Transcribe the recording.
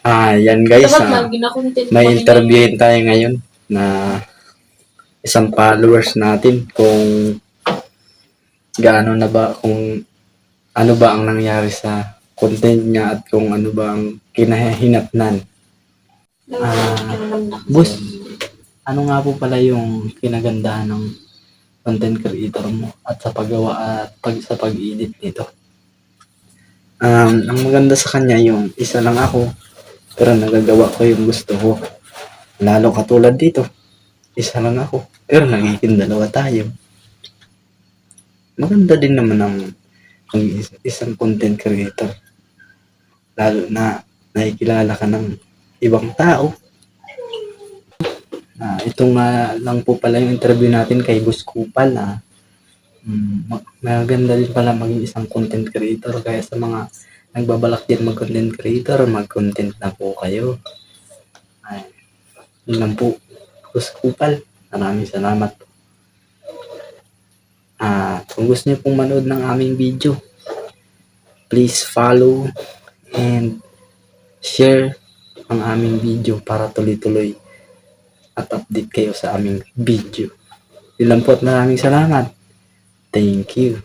Yan guys, Dapat lagi na content may mo interviewin tayo ngayon na isang followers natin kung gaano na ba, kung ano ba ang nangyari sa content niya at kung ano ba ang kinahinatnan. Boss, ano nga po pala yung kinagandahan ng content creator mo at sa paggawa at sa pag-edit nito? Ang maganda sa kanya yung isa lang ako pero nagagawa ko yung gusto ko. Lalo katulad dito, isa lang ako pero nagiging dalawa tayo. Maganda din naman ang isang content creator. Lalo na nakikilala ka ng ibang tao. Ito nga lang po pala yung interview natin kay Boss Kupal. Maganda din pala maging isang content creator, kaya sa mga nagbabalak din mag-content creator, mag-content na po kayo. Yun lang po, Boss Kupal. Maraming salamat. Kung gusto niyo pong manood ng aming video, please follow and share ang aming video para tuloy-tuloy at update kayo sa aming video. Yun lang po at maraming salamat. Thank you.